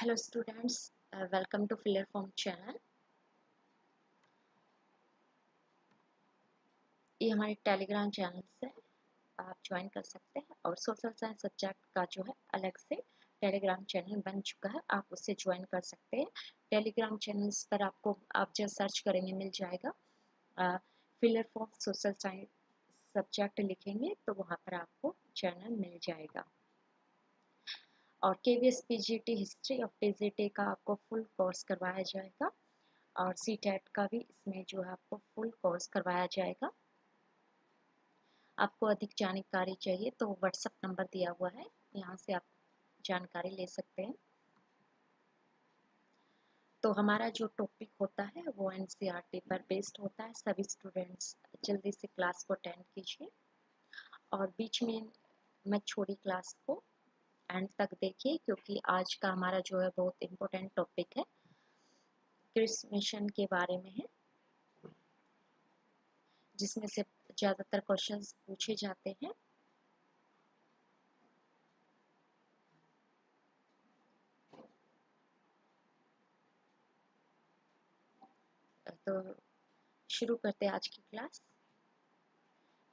Hello students, welcome to Filler Form channel। ये हमारे Telegram channel से आप ज्वाइन कर सकते हैं और सोशल साइंस सब्जेक्ट का जो है अलग से टेलीग्राम चैनल बन चुका है, आप उससे ज्वाइन कर सकते हैं। टेलीग्राम चैनल्स पर आपको आप जब सर्च करेंगे मिल जाएगा filler form social science subject लिखेंगे तो वहाँ पर आपको चैनल मिल जाएगा। और KVS PGT history of PGT का आपको फुल कोर्स करवाया जाएगा और CTET का भी इसमें जो है आपको फुल कोर्स करवाया जाएगा। आपको अधिक जानकारी चाहिए तो व्हाट्सएप नंबर दिया हुआ है, यहाँ से आप जानकारी ले सकते हैं। तो हमारा जो टॉपिक होता है वो NCERT पर बेस्ड होता है। सभी स्टूडेंट्स जल्दी से क्लास को अटेंड कीजिए और बीच में मत छोड़िए क्लास को, एंड तक देखिए क्योंकि आज का हमारा जो है बहुत इम्पोर्टेंट टॉपिक है, क्रिस मिशन के बारे में है, जिसमें से ज़्यादातर क्वेश्चंस पूछे जाते हैं। तो शुरू करते हैं आज की क्लास।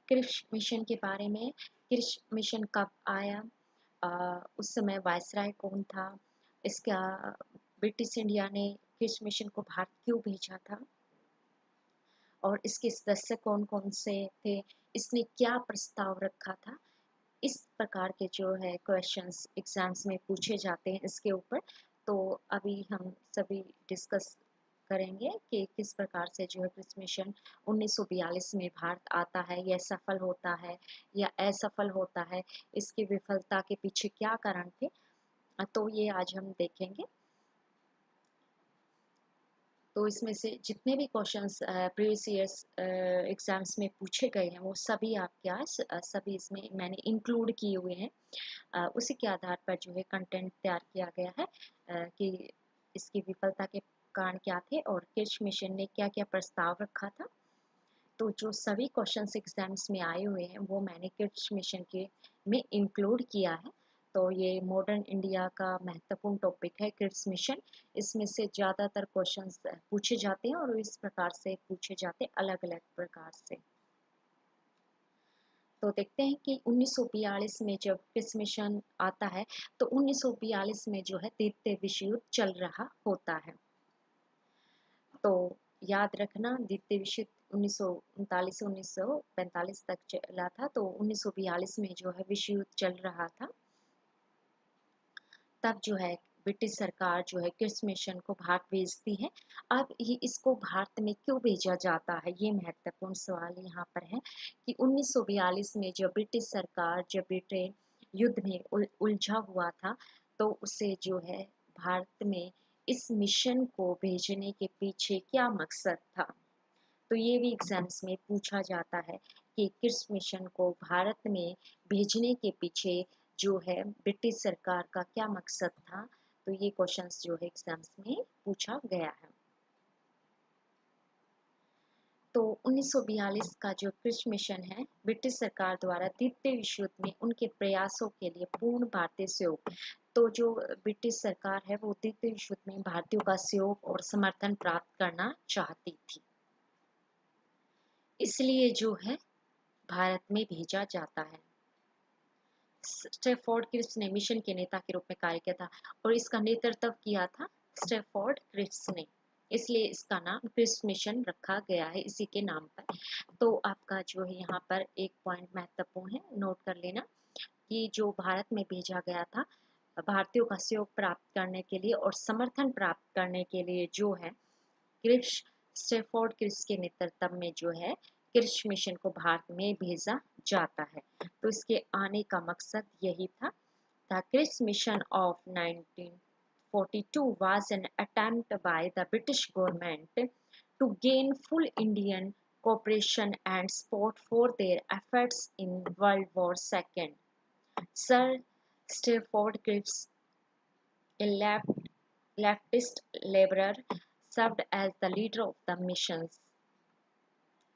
क्रिस मिशन के बारे में, क्रिस मिशन कब आया, उस समय वायसराय कौन था, इसका ब्रिटिश इंडिया ने क्रिस मिशन को भारत क्यों भेजा था और इसके सदस्य कौन कौन से थे, इसने क्या प्रस्ताव रखा था। इस प्रकार के जो है क्वेश्चंस एग्जाम्स में पूछे जाते हैं इसके ऊपर। तो अभी हम सभी डिस्कस करेंगे कि किस प्रकार से जो है क्रिस मिशन 1942 में भारत आता है, यह सफल होता है या असफल होता है, इसकी विफलता के पीछे क्या कारण थे, तो ये आज हम देखेंगे। तो इसमें से जितने भी क्वेश्चंस प्रीवियस ईयर्स एग्जाम्स में पूछे गए हैं वो सभी आपके आज सभी इसमें मैंने इंक्लूड किए हुए हैं। उसी के आधार पर जो है कंटेंट तैयार किया गया है कि इसकी विफलता के कारण क्या थे और क्रिस मिशन ने क्या क्या प्रस्ताव रखा था। तो जो सभी क्वेश्चंस एग्जाम्स में आए हुए हैं वो मैंने क्रिस मिशन के में इंक्लूड किया है। तो ये मॉडर्न इंडिया का महत्वपूर्ण टॉपिक है क्रिस मिशन। इसमें से ज़्यादातर क्वेश्चंस पूछे जाते हैं और इस प्रकार से पूछे जाते हैं, अलग अलग प्रकार से। तो देखते हैं कि 1942 में जब क्रिस मिशन आता है तो 1942 में जो है द्वितीय विश्व युद्ध चल रहा होता है। तो याद रखना द्वितीय विश्व युद्ध 1939 से 1945 तक चला था, तो 1942 में जो है विश्व युद्ध चल रहा था। तब जो है ब्रिटिश सरकार जो है क्रिस मिशन को भारत भेजती है। अब ये इसको भारत में क्यों भेजा जाता है, ये महत्वपूर्ण सवाल यहाँ पर है कि 1942 में जब ब्रिटिश सरकार जब ब्रिटेन युद्ध में उलझा हुआ था तो उसे जो है भारत में इस मिशन को भेजने के पीछे क्या मकसद था। तो ये भी एग्जाम्स में पूछा जाता है कि क्रिस मिशन को भारत में भेजने के पीछे जो है ब्रिटिश सरकार का क्या मकसद था। तो ये क्वेश्चंस जो है एग्जाम्स में पूछा गया है। तो 1942 का जो क्रिस मिशन है ब्रिटिश सरकार द्वारा द्वितीय विश्व युद्ध में उनके प्रयासों के लिए पूर्ण भारतीय सहयोग। तो जो ब्रिटिश सरकार है वो द्वितीय विश्व युद्ध में भारतीयों का सहयोग और समर्थन प्राप्त करना चाहती थी, इसलिए जो है भारत में भेजा जाता है। स्टैफोर्ड क्रिप्स ने मिशन के नेता के रूप में कार्य किया था और इसका नेतृत्व किया था स्टैफोर्ड क्रिप्स ने, इसलिए इसका नाम क्रिप्स मिशन रखा गया है इसी के नाम पर। तो आपका जो है यहाँ पर एक पॉइंट महत्वपूर्ण है, नोट कर लेना कि जो भारत में भेजा गया था भारतीयों का सहयोग प्राप्त करने के लिए और समर्थन प्राप्त करने के लिए जो है क्रिप्स स्टैफोर्ड क्रिप्स के नेतृत्व में जो है क्रिप्स मिशन को भारत में भेजा जाता है। तो इसके आने का मकसद यही था। The Chris mission of 1942 was an attempt by the British government to gain full Indian cooperation and support for their efforts in World War II. Sir Stafford Cripps, a leftist laborer, served as the leader of the missions.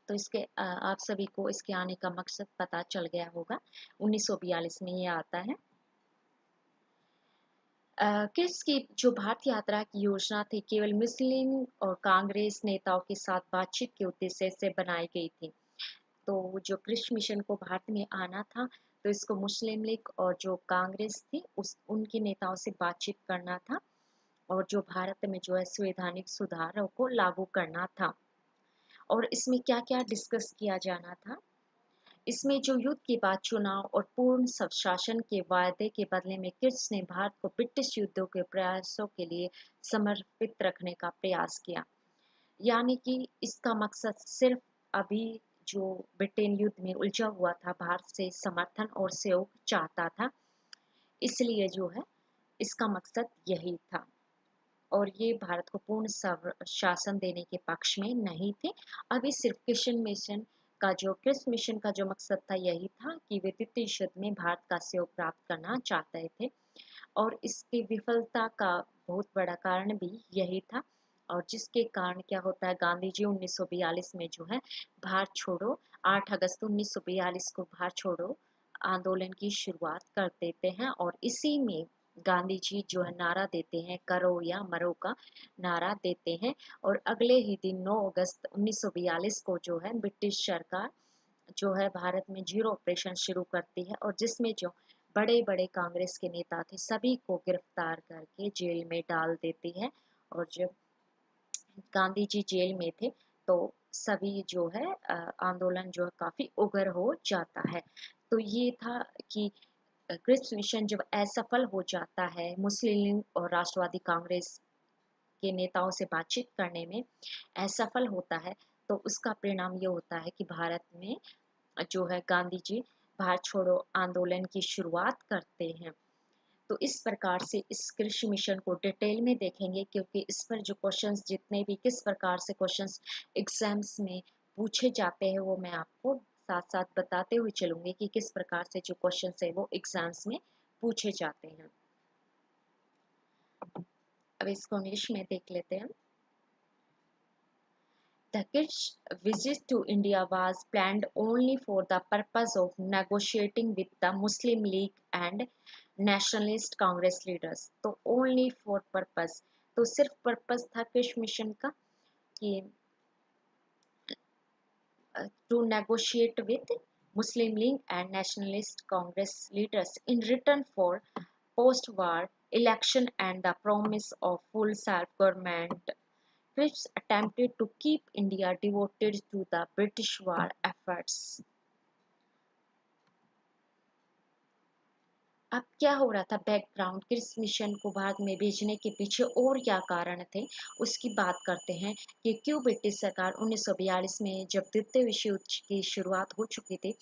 तो इसके आप सभी को इसके आने का मकसद पता चल गया होगा। 1942 में ये आता है। किस की जो भारत यात्रा की योजना थी केवल मुस्लिम और कांग्रेस नेताओं के साथ बातचीत के उद्देश्य से बनाई गई थी। तो जो कृषि मिशन को भारत में आना था, तो इसको मुस्लिम लीग और जो कांग्रेस थी उस उनके नेताओं से बातचीत करना था और जो भारत में जो है संवैधानिक सुधारों को लागू करना था। और इसमें क्या-क्या डिस्कस किया जाना था? इसमें जो युद्ध के बाद चुनाव और पूर्ण स्वशासन के वायदे के बदले में किर्च ने भारत को ब्रिटिश युद्धों के प्रयासों के लिए समर्पित रखने का प्रयास किया। यानी कि इसका मकसद सिर्फ अभी जो ब्रिटेन युद्ध में उलझा हुआ था भारत से समर्थन और सहयोग चाहता था, इसलिए जो है इसका मकसद यही था। और ये भारत को पूर्ण शासन देने के पक्ष में नहीं थे। अभी सिर्फ क्रिस मिशन का जो मकसद था यही था कि वे द्वितीय युद्ध में भारत का सहयोग प्राप्त करना चाहते थे और इसकी विफलता का बहुत बड़ा कारण भी यही था। और जिसके कारण क्या होता है, गांधी जी 1942 में जो है भारत छोड़ो 8 अगस्त 1942 को भारत छोड़ो आंदोलन की शुरुआत कर देते हैं और इसी में गांधी जी जो है नारा देते हैं करो या मरो का नारा देते हैं। और अगले ही दिन 9 अगस्त 1942 को जो है ब्रिटिश सरकार जो है भारत में जीरो ऑपरेशन शुरू करती है और जिसमें जो बड़े बड़े कांग्रेस के नेता थे सभी को गिरफ्तार करके जेल में डाल देती है। और जब गांधी जी जेल में थे तो सभी जो है आंदोलन जो है काफी उग्र हो जाता है। तो ये था कि क्रिप्स मिशन जब असफल हो जाता है मुस्लिम लीग और राष्ट्रवादी कांग्रेस के नेताओं से बातचीत करने में असफल होता है, तो उसका परिणाम ये होता है कि भारत में जो है गांधी जी भारत छोड़ो आंदोलन की शुरुआत करते हैं। तो इस प्रकार से इस कृषि मिशन को डिटेल में देखेंगे क्योंकि इस पर जो क्वेश्चंस जितने भी किस प्रकार से क्वेश्चंस एग्जाम्स में पूछे जाते हैं वो मैं आपको साथ साथ बताते हुए चलूंगी कि किस प्रकार से जो क्वेश्चंस है वो एग्जाम्स में पूछे जाते हैं। अब इसको इंग्लिश में देख लेते हैं। The Kit's visit to India was planned only for the purpose of negotiating with the Muslim League and Nationalist Congress leaders. तो only for purpose, तो सिर्फ पर्पस था किश मिशन का कि to negotiate with Muslim League and Nationalist Congress leaders in return for post-war election and the promise of full self-government. Cripps attempted to keep India devoted to the British war efforts. अब क्या हो रहा था background Cripps mission को भारत में भेजने के पीछे और क्या कारण थे उसकी बात करते हैं कि क्यों ब्रिटिश सरकार 1942 में जब द्वितीय विश्व युद्ध की शुरुआत हो चुकी थी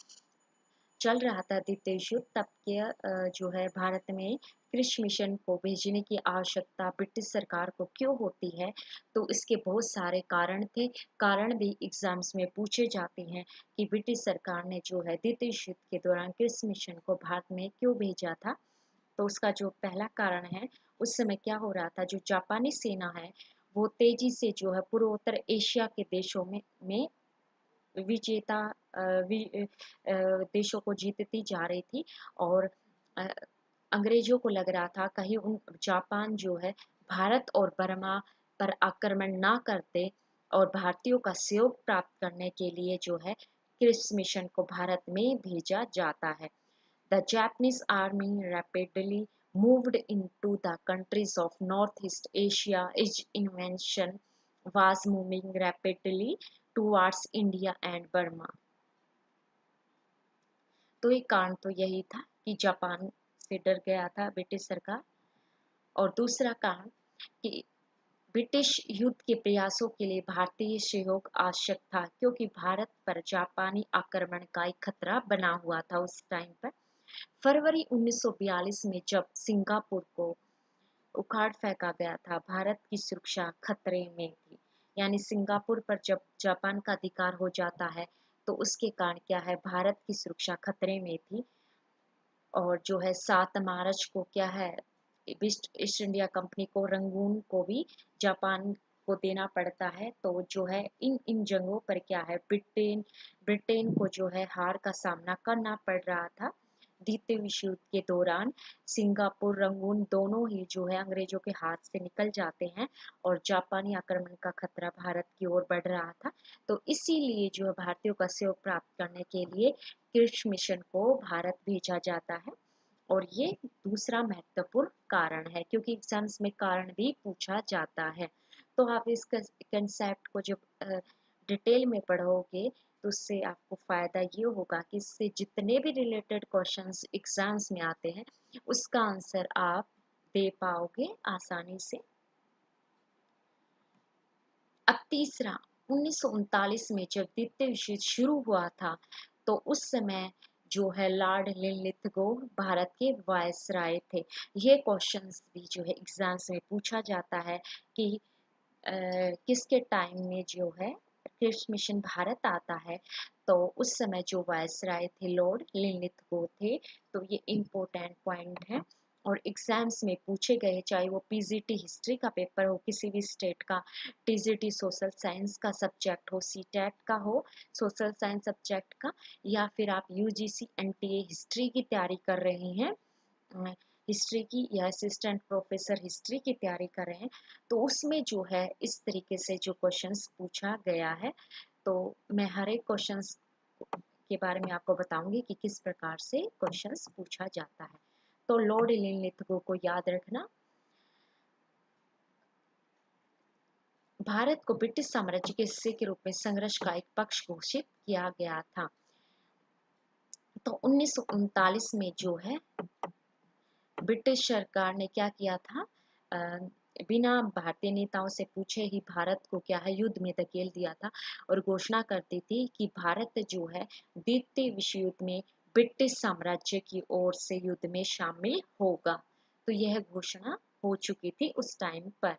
चल रहा था द्वितीय विश्व युद्ध तब के जो है भारत में कृषि मिशन को भेजने की आवश्यकता ब्रिटिश सरकार को क्यों होती है। तो इसके बहुत सारे कारण थे, कारण भी एग्जाम्स में पूछे जाते हैं कि ब्रिटिश सरकार ने जो है द्वितीय विश्व युद्ध के दौरान कृषि मिशन को भारत में क्यों भेजा था। तो उसका जो पहला कारण है उस समय क्या हो रहा था, जो जापानी सेना है वो तेजी से जो है पूर्वोत्तर एशिया के देशों में विजेता देशों को जीतती जा रही थी और अ, अंग्रेजों को लग रहा था कहीं उन जापान जो है भारत और बर्मा पर आक्रमण ना करते और भारतीयों का सहयोग प्राप्त करने के लिए जो है क्रिप्स मिशन को भारत में भेजा जाता है। The Japanese army rapidly moved into the countries of Northeast Asia. Its invention was moving rapidly towards India and Burma. तो एक कारण तो यही था कि जापान से डर गया था ब्रिटिश सरकार और दूसरा कारण कि ब्रिटिश युद्ध के प्रयासों के लिए भारतीय सहयोग आवश्यक था क्योंकि भारत पर जापानी आक्रमण का एक खतरा बना हुआ था उस टाइम पर। फरवरी 1942 में जब सिंगापुर को उखाड़ फेंका गया था भारत की सुरक्षा खतरे में थी। यानी सिंगापुर पर जब जापान का अधिकार हो जाता है तो उसके कारण क्या है, भारत की सुरक्षा खतरे में थी। और जो है 7 मार्च को क्या है ईस्ट इंडिया कंपनी को रंगून को भी जापान को देना पड़ता है। तो जो है इन इन जंगों पर क्या है ब्रिटेन ब्रिटेन को जो है हार का सामना करना पड़ रहा था द्वितीय विश्व युद्ध के दौरान सिंगापुर, रंगून दोनों ही जो है अंग्रेजों के हाथ से निकल जाते हैं और जापानी आक्रमण का खतरा भारत की ओर बढ़ रहा था। तो इसीलिए जो है भारतीयों का सहयोग प्राप्त करने के लिए कृष्ण मिशन को भारत भेजा जाता है। और ये दूसरा महत्वपूर्ण कारण है, क्योंकि एग्जाम्स में कारण भी पूछा जाता है। तो आप इस कंसेप्ट को जब डिटेल में पढ़ोगे तो उससे आपको फायदा ये होगा कि इससे जितने भी रिलेटेड क्वेश्चंस एग्जाम्स में आते हैं उसका आंसर आप दे पाओगे आसानी से। अब तीसरा, 1939 में जब द्वितीय विश्व युद्ध शुरू हुआ था तो उस समय जो है लॉर्ड लिनलिथगो भारत के वायसराय थे। ये क्वेश्चंस भी जो है एग्जाम्स में पूछा जाता है कि किसके टाइम में जो है कृष्ण मिशन भारत आता है। तो उस समय जो वायसराय थे लॉर्ड लिनलिथगो थे। तो ये इम्पोर्टेंट पॉइंट है और एग्जाम्स में पूछे गए, चाहे वो पीजीटी हिस्ट्री का पेपर हो किसी भी स्टेट का, टीजीटी सोशल साइंस का सब्जेक्ट हो, सीटेट का हो सोशल साइंस सब्जेक्ट का, या फिर आप यूजीसी एनटीए हिस्ट्री की तैयारी कर रहे हैं, हिस्ट्री की या असिस्टेंट प्रोफेसर हिस्ट्री की तैयारी कर रहे हैं, तो उसमें जो है इस तरीके से जो क्वेश्चंस पूछा गया है। तो मैं हर एक क्वेश्चंस के बारे में आपको बताऊंगी कि किस प्रकार से क्वेश्चंस पूछा जाता है। तो लॉर्ड लिनलिथगो को याद रखना। भारत को ब्रिटिश साम्राज्य के हिस्से के रूप में संघर्ष का एक पक्ष घोषित किया गया था। तो 1939 में जो है ब्रिटिश सरकार ने क्या किया था, बिना भारतीय नेताओं से पूछे ही भारत को क्या है युद्ध में धकेल दिया था और घोषणा करती थी कि भारत जो है द्वितीय विश्व युद्ध में ब्रिटिश साम्राज्य की ओर से युद्ध में शामिल होगा। तो यह घोषणा हो चुकी थी उस टाइम पर।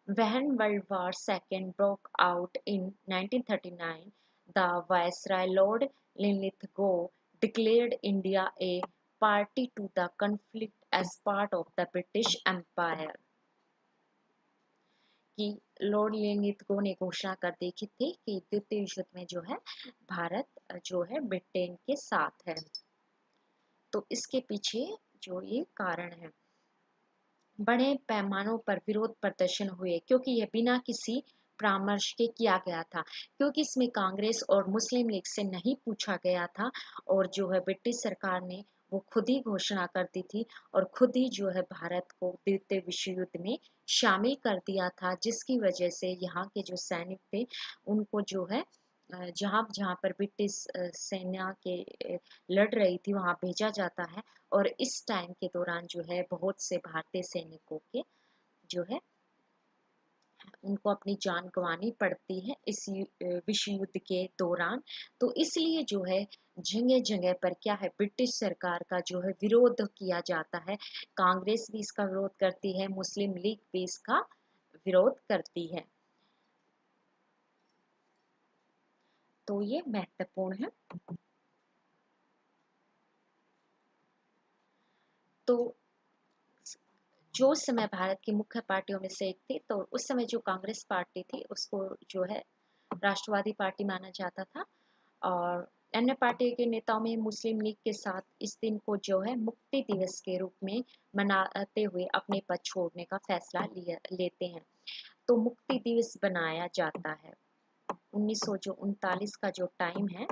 When World War II broke out in 1939, the Viceroy Lord Linlithgow declared India a party to the conflict as part of the British Empire। कि लॉर्ड लिनलिथगो ने घोषणा कर देखी थी कि द्वितीय विश्व युद्ध में जो है भारत जो है ब्रिटेन के साथ है। तो इसके पीछे जो ये कारण है, बड़े पैमानों पर विरोध प्रदर्शन हुए क्योंकि यह बिना किसी परामर्श के किया गया था, क्योंकि इसमें कांग्रेस और मुस्लिम लीग से नहीं पूछा गया था और जो है ब्रिटिश सरकार ने वो खुद ही घोषणा कर दी थी और खुद ही जो है भारत को द्वितीय विश्व युद्ध में शामिल कर दिया था, जिसकी वजह से यहाँ के जो सैनिक थे उनको जो है जहाँ जहाँ पर ब्रिटिश सेना के लड़ रही थी वहाँ भेजा जाता है। और इस टाइम के दौरान जो है बहुत से भारतीय सैनिकों के जो है उनको अपनी जान गंवानी पड़ती है इस विश्व युद्ध के दौरान। तो इसलिए जो है जगह जगह पर क्या है ब्रिटिश सरकार का जो है विरोध किया जाता है। कांग्रेस भी इसका विरोध करती है, मुस्लिम लीग भी इसका विरोध करती है। तो ये महत्वपूर्ण है। तो जो उस समय भारत की मुख्य पार्टियों में से एक थी, तो उस समय जो कांग्रेस पार्टी थी उसको जो है राष्ट्रवादी पार्टी माना जाता था और अन्य पार्टी के नेताओं में मुस्लिम लीग के साथ इस दिन को जो है मुक्ति दिवस के रूप में मनाते हुए अपने पद छोड़ने का फैसला लेते हैं। तो मुक्ति दिवस बनाया जाता है 1939 का जो टाइम है,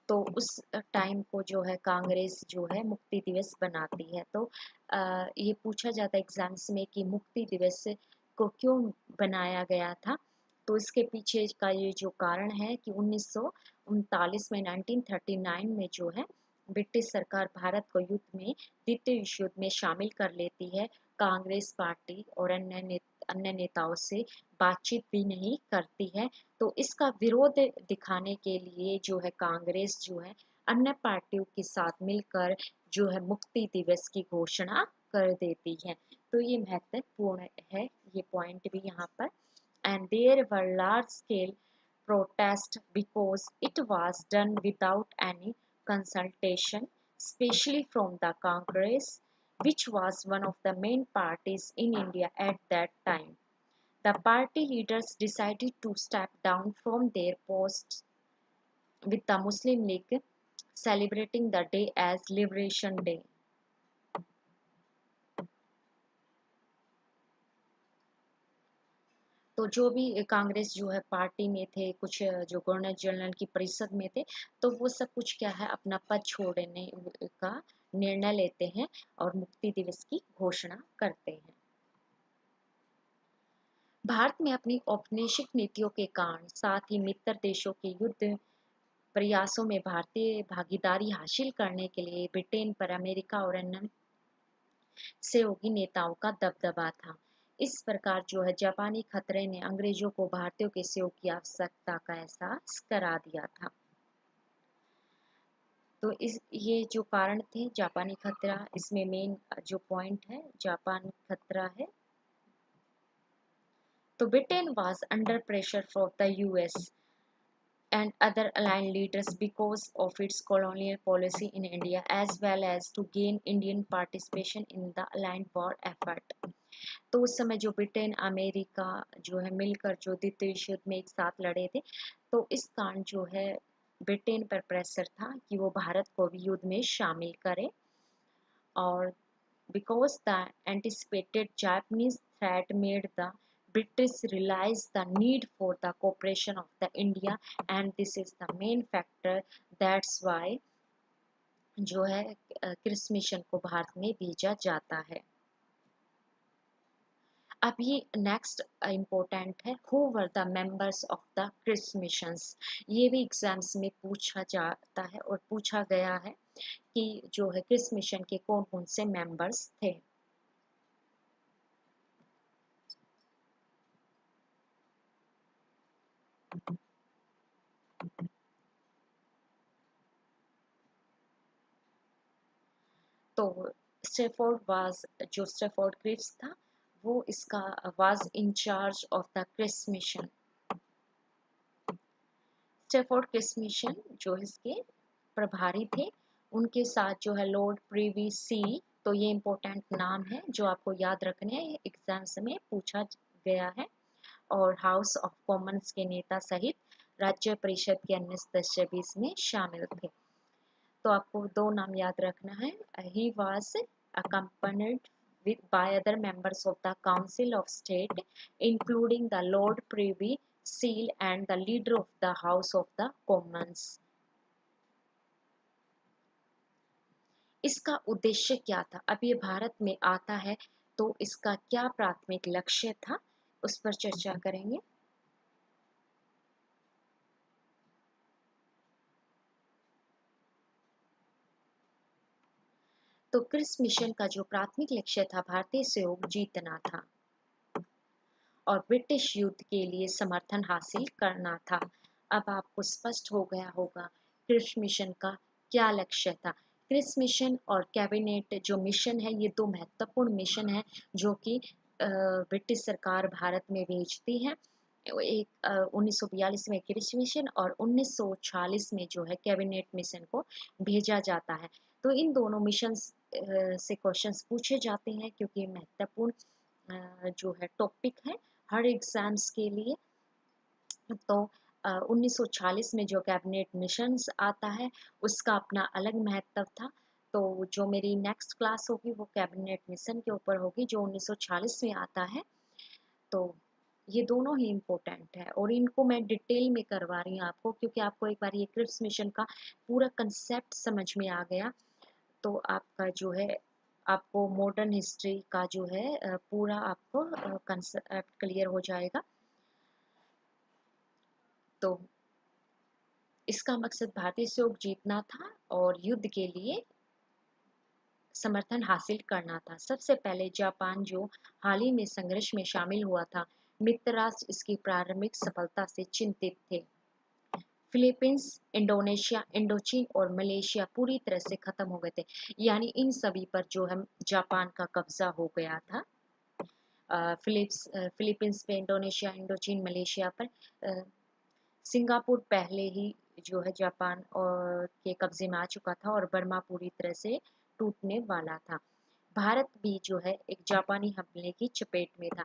तो उस टाइम को जो है कांग्रेस जो है मुक्ति दिवस बनाती है। तो ये पूछा जाता है एग्जाम्स में कि मुक्ति दिवस को क्यों बनाया गया था। तो इसके पीछे का ये जो कारण है कि 1939 में 1939 में जो है ब्रिटिश सरकार भारत को युद्ध में द्वितीय विश्व युद्ध में शामिल कर लेती है। कांग्रेस पार्टी और अन्य नेताओं से बातचीत भी नहीं करती है। तो इसका विरोध दिखाने के लिए जो है कांग्रेस जो है अन्य पार्टियों के साथ मिलकर जो है मुक्ति दिवस की घोषणा कर देती है। तो ये महत्वपूर्ण है ये पॉइंट भी यहाँ पर। And there were large scale protest because it was done without any consultation, especially from the Congress, which was one of the main parties in India at that time. The party leaders decided to step down from their posts with the Muslim League celebrating the day as Liberation Day. तो जो भी कांग्रेस जो है party में थे, कुछ जो governor general की परिषद में थे, तो वो सब कुछ क्या है अपना पद छोड़ने का निर्णय लेते हैं और मुक्ति दिवस की घोषणा करते हैं। भारत में अपनी औपनिवेशिक नीतियों के कारण साथ ही मित्र देशों के युद्ध प्रयासों में भारतीय भागीदारी हासिल करने के लिए ब्रिटेन पर अमेरिका और अन्य सहयोगी नेताओं का दबदबा था। इस प्रकार जो है जापानी खतरे ने अंग्रेजों को भारतीयों के सहयोग की आवश्यकता का एहसास करा दिया था। तो इस ये जो कारण थे जापानी खतरा, इसमें मेन जो पॉइंट है जापान खतरा है। तो Britain was under pressure from the US and other aligned leaders because of its colonial policy in India as well as to gain Indian participation in the allied war effort. तो उस समय जो Britain America जो है मिलकर जो द्वितीय विश्व युद्ध में एक साथ लड़े थे, तो इस कारण जो है ब्रिटेन पर प्रेशर था कि वो भारत को भी युद्ध में शामिल करे। और because the anticipated Japanese threat made the British realize the need for the cooperation of the India, and this is the main factor. That's why जो है क्रिस मिशन को भारत में भेजा जाता है। अब ये नेक्स्ट इम्पोर्टेंट है, who were the members of the Cripps missions. ये भी एग्जाम्स में पूछा जाता है और पूछा गया है कि जो है क्रिस मिशन के कौन कौन से मेंबर्स थे। तो स्ट्रैफोर्ड क्रिप्स था, वो इसका was in charge of the Cripps mission. Stafford Cripps mission जो इसके प्रभारी थे, उनके साथ जो है लॉर्ड प्रिवी सी, तो ये इंपॉर्टेंट नाम है जो आपको याद रखने हैं, एग्जाम्स में पूछा गया है। और हाउस ऑफ कॉमन्स के नेता सहित राज्य परिषद के अन्य सदस्य भी इसमें शामिल थे। तो आपको दो नाम याद रखना है, he was accompanied by other members of the Council of State, including the Lord Privy Seal and the leader of the House of the Commons. इसका उद्देश्य क्या था? अब ये भारत में आता है तो इसका क्या प्राथमिक लक्ष्य था, उस पर चर्चा करेंगे। तो क्रिस मिशन का जो प्राथमिक लक्ष्य था भारतीय सहयोग जीतना था और ब्रिटिश युद्ध के लिए समर्थन हासिल करना था। अब आपको स्पष्ट हो गया होगा क्रिस मिशन का क्या लक्ष्य था। क्रिस मिशन और कैबिनेट जो मिशन है, ये दो महत्वपूर्ण मिशन है जो कि ब्रिटिश सरकार भारत में भेजती है। एक 1942 में क्रिस मिशन और 1946 में जो है कैबिनेट मिशन को भेजा जाता है। तो इन दोनों मिशन से क्वेश्चंस पूछे जाते हैं क्योंकि महत्वपूर्ण जो है टॉपिक है हर एग्जाम्स के लिए। तो 1946 में जो कैबिनेट मिशंस आता है उसका अपना अलग महत्व था। तो जो मेरी नेक्स्ट क्लास होगी वो कैबिनेट मिशन के ऊपर होगी जो 1946 में आता है। तो ये दोनों ही इम्पोर्टेंट है और इनको मैं डिटेल में करवा रही हूँ आपको, क्योंकि आपको एक बार ये क्रिप्स मिशन का पूरा कंसेप्ट समझ में आ गया तो आपका जो है आपको मॉडर्न हिस्ट्री का जो है पूरा आपको कंसेप्ट क्लियर हो जाएगा। तो इसका मकसद भारतीय सहयोग जीतना था और युद्ध के लिए समर्थन हासिल करना था। सबसे पहले जापान जो हाल ही में संघर्ष में शामिल हुआ था, मित्र राष्ट्र इसकी प्रारंभिक सफलता से चिंतित थे। फिलीपींस, इंडोनेशिया, इंडोचीन और मलेशिया पूरी तरह से खत्म हो गए थे, यानी इन सभी पर जो है जापान का कब्जा हो गया था। फिलीपींस पे, इंडोनेशिया, इंडोचीन, मलेशिया पर। सिंगापुर पहले ही जो है जापान और के कब्जे में आ चुका था और बर्मा पूरी तरह से टूटने वाला था। भारत भी जो है एक जापानी हमले की चपेट में था,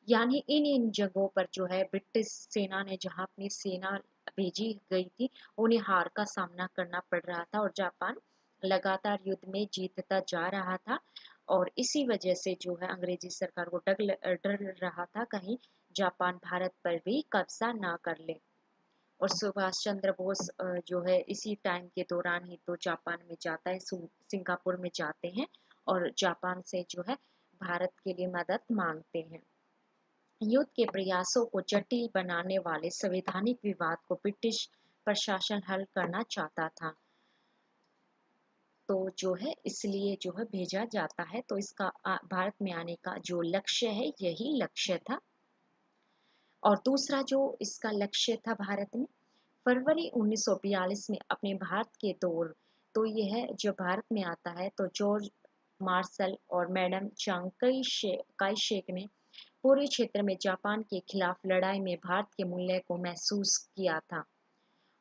यानी इन जगहों पर जो है ब्रिटिश सेना ने जहां अपनी सेना भेजी गई थी, उन्हें हार का सामना करना पड़ रहा था और जापान लगातार युद्ध में जीतता जा रहा था। और इसी वजह से जो है अंग्रेजी सरकार को डर रहा था कहीं जापान भारत पर भी कब्जा ना कर ले। और सुभाष चंद्र बोस जो है इसी टाइम के दौरान ही तो जापान में जाता है, सिंगापुर में जाते हैं और जापान से जो है भारत के लिए मदद मांगते हैं। युद्ध के प्रयासों को जटिल बनाने वाले संवैधानिक विवाद को ब्रिटिश प्रशासन हल करना चाहता था, तो जो है इसलिए जो है भेजा जाता है। तो इसका भारत में आने का जो लक्ष्य है यही लक्ष्य था। और दूसरा जो इसका लक्ष्य था भारत में, फरवरी 1942 में अपने भारत के दौर, तो यह जब भारत में आता है तो जॉर्ज मार्शल और मैडम चांग काई शेक ने पूरे क्षेत्र में जापान के खिलाफ लड़ाई में भारत के मूल्य को महसूस किया था।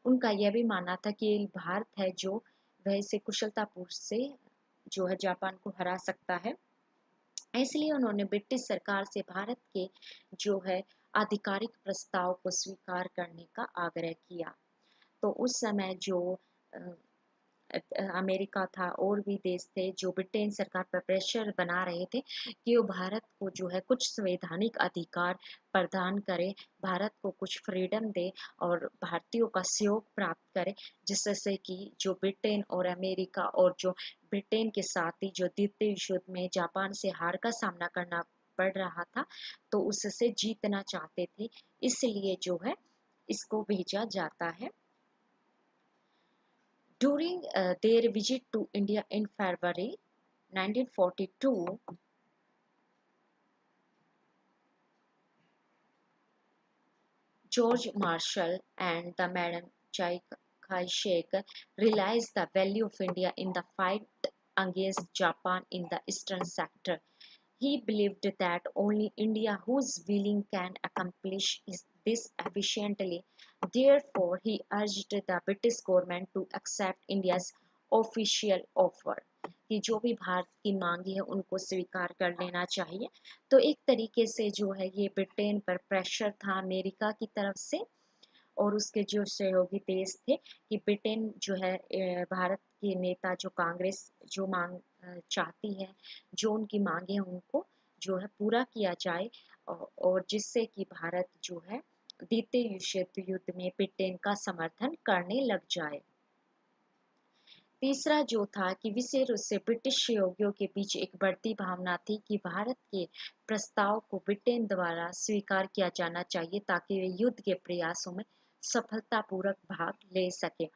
उनका यह भी मानना था कि भारत है जो वह इसे कुशलतापूर्वक से जो है जापान को हरा सकता है। इसलिए उन्होंने ब्रिटिश सरकार से भारत के जो है आधिकारिक प्रस्ताव को स्वीकार करने का आग्रह किया। तो उस समय जो अ, अमेरिका था और भी देश थे जो ब्रिटेन सरकार पर प्रेशर बना रहे थे कि वो भारत को जो है कुछ संवैधानिक अधिकार प्रदान करे, भारत को कुछ फ्रीडम दे और भारतीयों का सहयोग प्राप्त करे, जिससे कि जो ब्रिटेन और अमेरिका और जो ब्रिटेन के साथ ही जो द्वितीय विश्व युद्ध में जापान से हार का सामना करना पड़ रहा था, तो उससे जीतना चाहते थे, इसलिए जो है इसको भेजा जाता है। During their visit to India in February 1942, George Marshall and the Madam Chai Kai-shek realized the value of India in the fight against Japan in the eastern sector. He believed that only India whose willing can accomplish this efficiently. Therefore, he urged the British government to accept India's official offer कि जो भी भारत की मांगी है उनको स्वीकार कर लेना चाहिए। तो एक तरीके से जो है ये ब्रिटेन पर प्रेशर था अमेरिका की तरफ से और उसके जो सहयोगी देश थे कि ब्रिटेन जो है भारत के नेता जो कांग्रेस जो मांग चाहती है, जो उनकी मांगे हैं उनको जो है पूरा किया जाए और जिससे कि भारत जो है द्वितीय विश्व युद्ध में ब्रिटेन का समर्थन करने लग जाए। तीसरा जो था कि विशेष रूप से ब्रिटिश सहयोगियों के बीच एक बढ़ती भावना थी कि भारत के प्रस्ताव को ब्रिटेन द्वारा स्वीकार किया जाना चाहिए ताकि वे युद्ध के प्रयासों में सफलतापूर्वक भाग ले सके।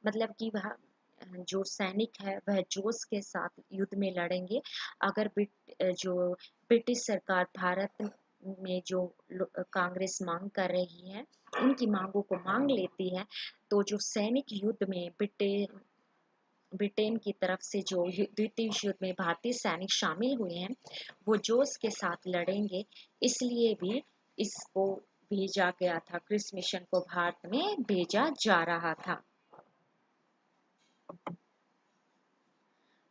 मतलब कि वह जो सैनिक है वह जोश के साथ युद्ध में लड़ेंगे। अगर जो ब्रिटिश सरकार भारत में जो कांग्रेस मांग कर रही है उनकी मांगों को मांग लेती है, तो जो सैनिक युद्ध में ब्रिटेन की तरफ से जो द्वितीय विश्व युद्ध में भारतीय सैनिक शामिल हुए हैं वो जोश के साथ लड़ेंगे। इसलिए भी इसको भेजा गया था, क्रिस मिशन को भारत में भेजा जा रहा था।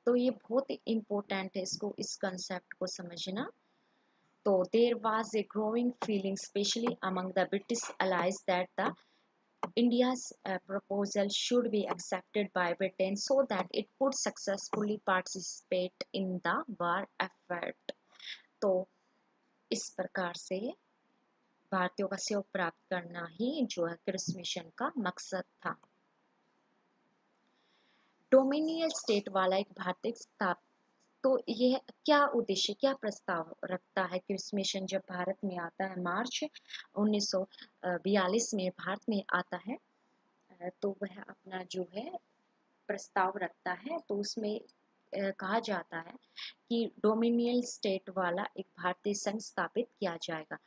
तो ये बहुत इम्पोर्टेंट है इसको, इस कंसेप्ट को समझना। तो there was a growing feeling specially among the British allies that the India's proposal should be accepted by Britain so that it could successfully participate in the war effort. तो इस प्रकार से भारतीयों का सहयोग प्राप्त करना ही जो है क्रिस मिशन का मकसद था। डोमिनियल स्टेट वाला एक भारतीय स्थाप, तो यह क्या उद्देश्य क्या प्रस्ताव रखता है क्रिस मिशन जब भारत में आता है मार्च 1942 में भारत में आता है, तो वह अपना जो है प्रस्ताव रखता है। तो उसमें कहा जाता है कि डोमिनियल स्टेट वाला एक भारतीय संघ स्थापित किया जाएगा।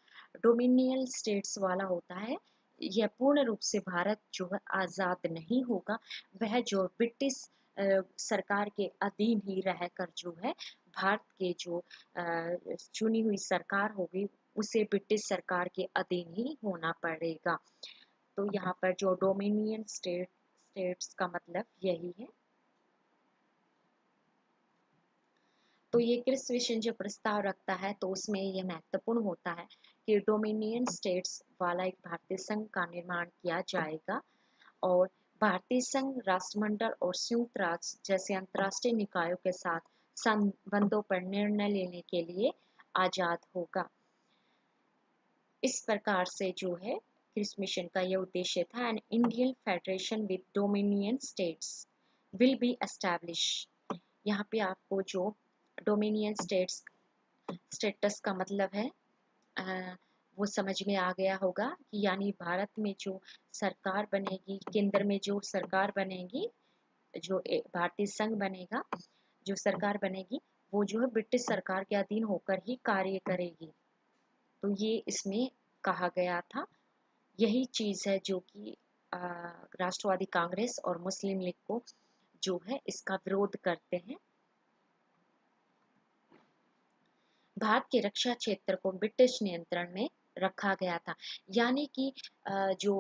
डोमिनियल स्टेट्स वाला होता है यह पूर्ण रूप से भारत जो है आज़ाद नहीं होगा, वह जो ब्रिटिश सरकार के अधीन ही रहकर जो है भारत के जो चुनी हुई सरकार होगी उसे ब्रिटिश सरकार के अधीन ही होना पड़ेगा। तो यहाँ पर जो डोमिनियन स्टेट्स का मतलब यही है। तो ये क्रिस मिशन जो प्रस्ताव रखता है तो उसमें यह महत्वपूर्ण होता है कि डोमिनियन स्टेट्स वाला एक भारतीय संघ का निर्माण किया जाएगा और भारतीय संघ राष्ट्रमंडल और संयुक्त राष्ट्र जैसे अंतर्राष्ट्रीय निकायों के साथ संबंधों पर निर्णय लेने के लिए आजाद होगा। इस प्रकार से जो है क्रिस मिशन का यह उद्देश्य था। An Indian federation with dominion states will be establish. यहाँ पे आपको जो डोमिनियन स्टेटस का मतलब है वो समझ में आ गया होगा कि यानी भारत में जो सरकार बनेगी, केंद्र में जो सरकार बनेगी, जो भारतीय संघ बनेगा, जो सरकार बनेगी वो जो है ब्रिटिश सरकार के अधीन होकर ही कार्य करेगी। तो ये इसमें कहा गया था। यही चीज है जो कि राष्ट्रवादी कांग्रेस और मुस्लिम लीग को जो है इसका विरोध करते हैं। भारत के रक्षा क्षेत्र को ब्रिटिश नियंत्रण में रखा गया था। यानी कि जो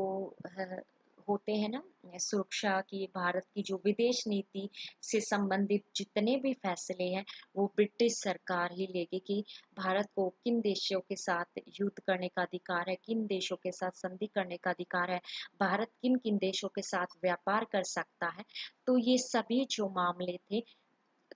होते हैं ना सुरक्षा की, भारत की जो विदेश नीति से संबंधित जितने भी फैसले हैं वो ब्रिटिश सरकार ही लेगी कि भारत को किन देशों के साथ युद्ध करने का अधिकार है, किन देशों के साथ संधि करने का अधिकार है, भारत किन किन देशों के साथ व्यापार कर सकता है। तो ये सभी जो मामले थे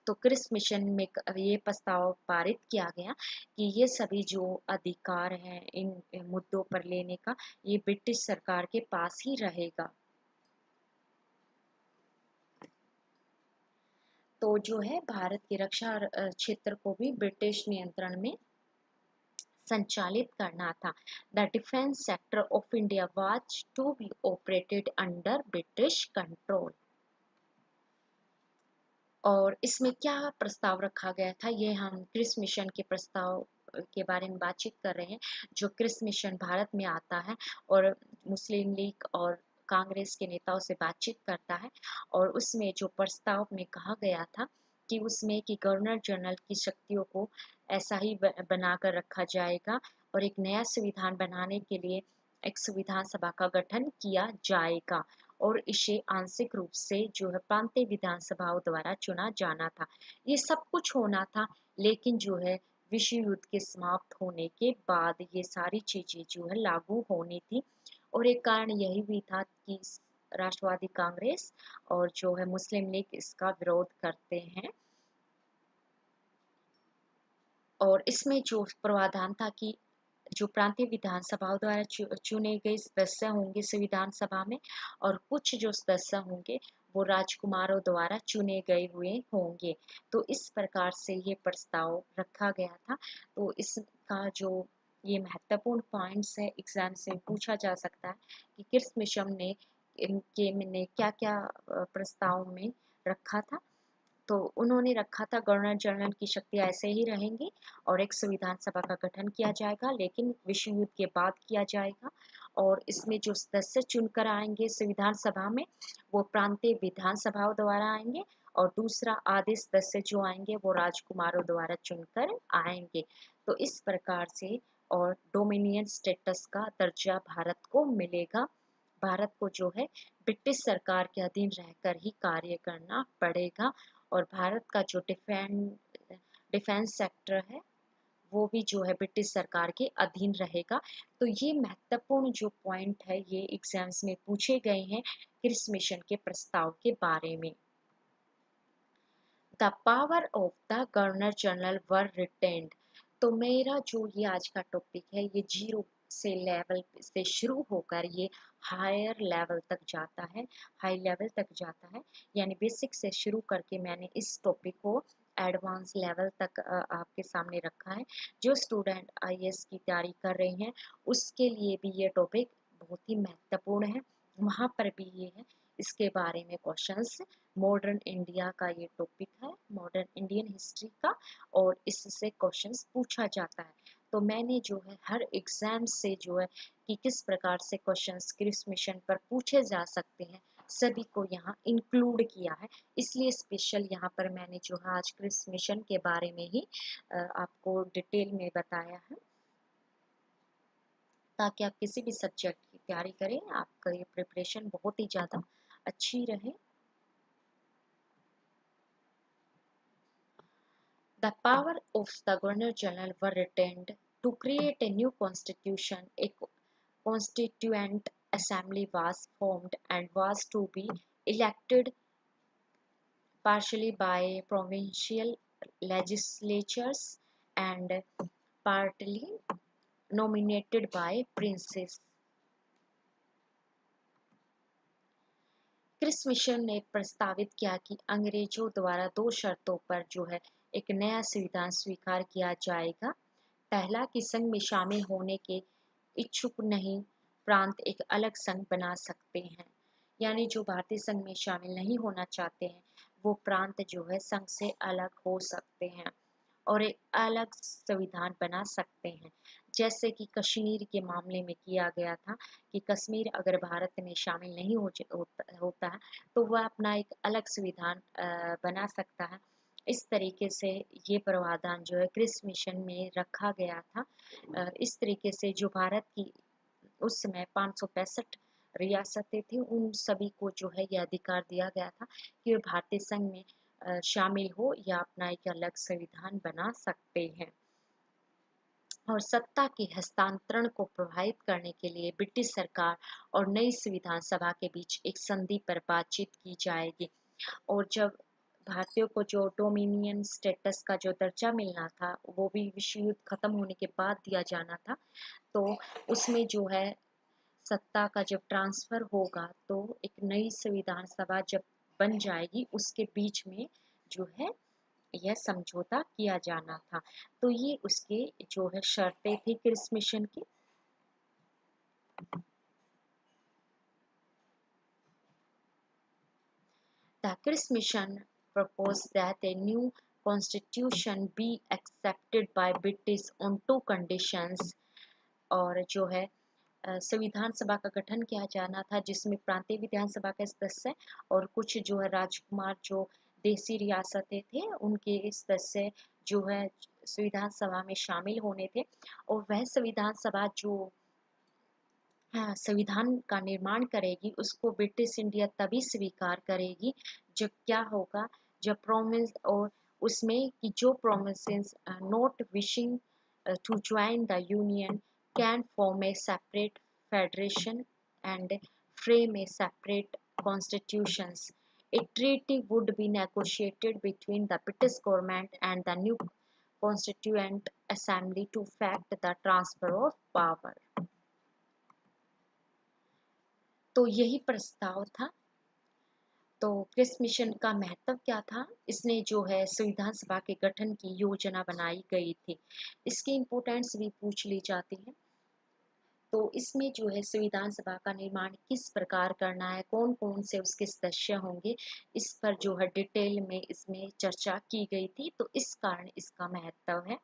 तो क्रिस मिशन में ये प्रस्ताव पारित किया गया कि ये सभी जो अधिकार हैं इन मुद्दों पर लेने का ये ब्रिटिश सरकार के पास ही रहेगा। तो जो है भारत की रक्षा क्षेत्र को भी ब्रिटिश नियंत्रण में संचालित करना था। The defence sector of India was to be operated under British control. और इसमें क्या प्रस्ताव रखा गया था, ये हम क्रिस मिशन के प्रस्ताव के बारे में बातचीत कर रहे हैं। जो क्रिस मिशन भारत में आता है और मुस्लिम लीग और कांग्रेस के नेताओं से बातचीत करता है और उसमें जो प्रस्ताव में कहा गया था कि उसमें कि गवर्नर जनरल की शक्तियों को ऐसा ही बनाकर रखा जाएगा और एक नया संविधान बनाने के लिए एक संविधान सभा का गठन किया जाएगा और इसे आंशिक रूप से जो है प्रांतीय विधानसभाओं द्वारा चुना जाना था। ये सब कुछ होना था, लेकिन जो है विश्व युद्ध के समाप्त होने के बाद ये सारी चीजें जो है लागू होनी थी और एक कारण यही भी था कि राष्ट्रवादी कांग्रेस और जो है मुस्लिम लीग इसका विरोध करते हैं। और इसमें जो प्रावधान था कि जो प्रांतीय विधानसभाओं द्वारा चुने गए सदस्य होंगे संविधान सभा में और कुछ जो सदस्य होंगे वो राजकुमारों द्वारा चुने गए हुए होंगे। तो इस प्रकार से ये प्रस्ताव रखा गया था। तो इसका जो ये महत्वपूर्ण पॉइंट्स है एग्जाम से पूछा जा सकता है कि किस मिशन ने क्या क्या प्रस्ताव में रखा था। तो उन्होंने रखा था गवर्नर जनरल की शक्ति ऐसे ही रहेंगी और एक संविधान सभा का गठन किया जाएगा, लेकिन विश्व युद्ध के बाद किया जाएगा और इसमें जो सदस्य चुनकर आएंगे संविधान सभा में वो प्रांतीय विधानसभाओं द्वारा आएंगे और दूसरा आधे सदस्य जो आएंगे वो राजकुमारों द्वारा चुनकर आएंगे। तो इस प्रकार से और डोमिनियन स्टेटस का दर्जा भारत को मिलेगा। भारत को जो है ब्रिटिश सरकार के अधीन रहकर ही कार्य करना पड़ेगा और भारत का जो डिफेंस सेक्टर है वो भी जो है ब्रिटिश सरकार के अधीन रहेगा। तो ये महत्वपूर्ण जो पॉइंट है ये एग्जाम्स में पूछे गए हैं क्रिस मिशन के प्रस्ताव के बारे में। The power of the governor general were retained. तो मेरा जो ये आज का टॉपिक है ये जीरो से लेवल से शुरू होकर ये हायर लेवल तक जाता है, हाई लेवल तक जाता है। यानी बेसिक से शुरू करके मैंने इस टॉपिक को एडवांस लेवल तक आपके सामने रखा है। जो स्टूडेंट आईएएस की तैयारी कर रहे हैं उसके लिए भी ये टॉपिक बहुत ही महत्वपूर्ण है। वहाँ पर भी ये है, इसके बारे में क्वेश्चंस मॉडर्न इंडिया का ये टॉपिक है, मॉडर्न इंडियन हिस्ट्री का, और इससे क्वेश्चंस पूछा जाता है। तो मैंने जो है हर एग्जाम से जो है कि किस प्रकार से क्वेश्चंस क्रिस मिशन पर पूछे जा सकते हैं सभी को यहाँ इंक्लूड किया है। इसलिए स्पेशल यहाँ पर मैंने जो है आज क्रिस मिशन के बारे में ही आपको डिटेल में बताया है ताकि आप किसी भी सब्जेक्ट की तैयारी करें आपका ये प्रिपरेशन बहुत ही ज़्यादा अच्छी रहे। The power of the Governor General were retained To create a new constitution, a constituent assembly was formed and was to be elected partially by provincial legislatures and partly nominated by princes. Cripps mission ने प्रस्तावित किया कि अंग्रेजों द्वारा दो शर्तों पर जो है एक नया संविधान स्वीकार किया जाएगा। पहला कि संघ में शामिल होने के इच्छुक नहीं प्रांत एक अलग संघ बना सकते हैं, यानी जो भारतीय संघ में शामिल नहीं होना चाहते हैं वो प्रांत जो है संघ से अलग हो सकते हैं और एक अलग संविधान बना सकते हैं। जैसे कि कश्मीर के मामले में किया गया था कि कश्मीर अगर भारत में शामिल नहीं होता है तो वह अपना एक अलग संविधान बना सकता है। इस तरीके से ये प्रावधान जो है क्रिस मिशन में रखा गया था। इस तरीके से जो भारत की उस समय 565 रियासतें थी उन सभी को जो है ये अधिकार दिया गया था कि वे भारतीय संघ में शामिल हो या अपना एक अलग संविधान बना सकते हैं। और सत्ता के हस्तांतरण को प्रभावित करने के लिए ब्रिटिश सरकार और नई संविधान सभा के बीच एक संधि पर बातचीत की जाएगी। और जब भारतीयों को जो डोमिनियन स्टेटस का जो दर्जा मिलना था वो भी विश्व युद्ध खत्म होने के बाद दिया जाना था, तो उसमें जो है सत्ता का जब ट्रांसफर होगा तो एक नई संविधान सभा जब बन जाएगी उसके बीच में जो है यह समझौता किया जाना था। तो ये उसके जो है शर्तें थी क्रिस मिशन की। The Chris mission proposed that a new constitution be accepted by British on two conditions। और जो है संविधान सभा का गठन किया जाना था जिसमें प्रांतीय विधानसभा के सदस्य और कुछ जो है राजकुमार जो देसी रियासतें थे उनके सदस्य जो है संविधान सभा में शामिल होने थे। और वह संविधान सभा जो संविधान का निर्माण करेगी उसको ब्रिटिश इंडिया तभी स्वीकार करेगी जब क्या होगा, जब प्रोविंस और उसमें कि जो provinces not wishing to join the union can form a separate federation and frame a separate constitutions. A treaty would be negotiated between the British government and the new constituent assembly to effect the transfer of power। तो यही प्रस्ताव था। तो Cripps mission का महत्व क्या था, इसने जो है संविधान सभा के गठन की योजना बनाई गई थी। इसकी इम्पोर्टेंस भी पूछ ली जाती है। तो इसमें जो है संविधान सभा का निर्माण किस प्रकार करना है, कौन कौन से उसके सदस्य होंगे, इस पर जो है डिटेल में इसमें चर्चा की गई थी। तो इस कारण इसका महत्व है।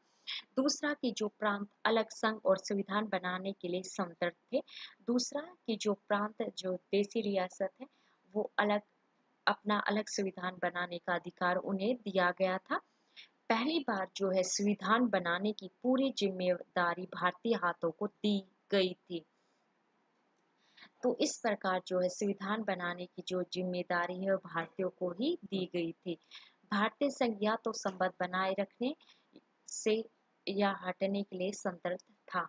दूसरा कि जो प्रांत अलग संघ और संविधान बनाने के लिए समर्थ थे। दूसरा कि जो प्रांत जो देसी रियासत है वो अलग अपना अलग संविधान बनाने का अधिकार उन्हें दिया गया था। पहली बार जो है संविधान बनाने की पूरी जिम्मेदारी भारतीय हाथों को दी गई थी। तो इस प्रकार जो है संविधान बनाने की जो जिम्मेदारी है वो भारतीयों को ही दी गई थी। भारतीय संघ या तो संबंध बनाए रखने से या हटने के लिए संतर्क था।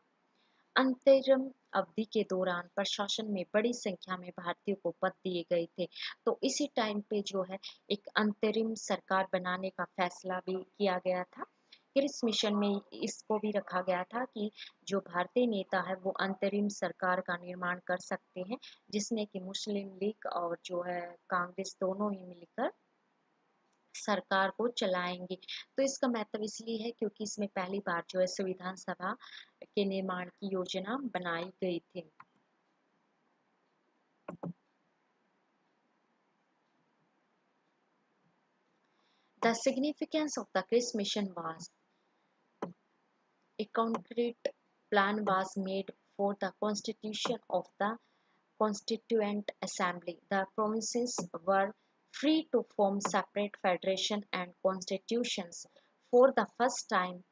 अंतरिम अवधि के दौरान प्रशासन में बड़ी संख्या में भारतीयों को पद दिए गए थे। तो इसी टाइम पे जो है एक अंतरिम सरकार बनाने का फैसला भी किया गया था। क्रिस मिशन में इसको भी रखा गया था कि जो भारतीय नेता है वो अंतरिम सरकार का निर्माण कर सकते हैं जिसमें कि मुस्लिम लीग और जो है कांग्रेस दोनों ही मिलकर सरकार को चलाएंगे। तो इसका महत्व इसलिए है क्योंकि इसमें पहली बार जो है संविधान सभा के निर्माण की योजना बनाई गई थी। The significance of the Chris mission was a concrete plan was made for the constitution of the Constituent Assembly. The provinces were free to form separate federation and constitutions. For the first time,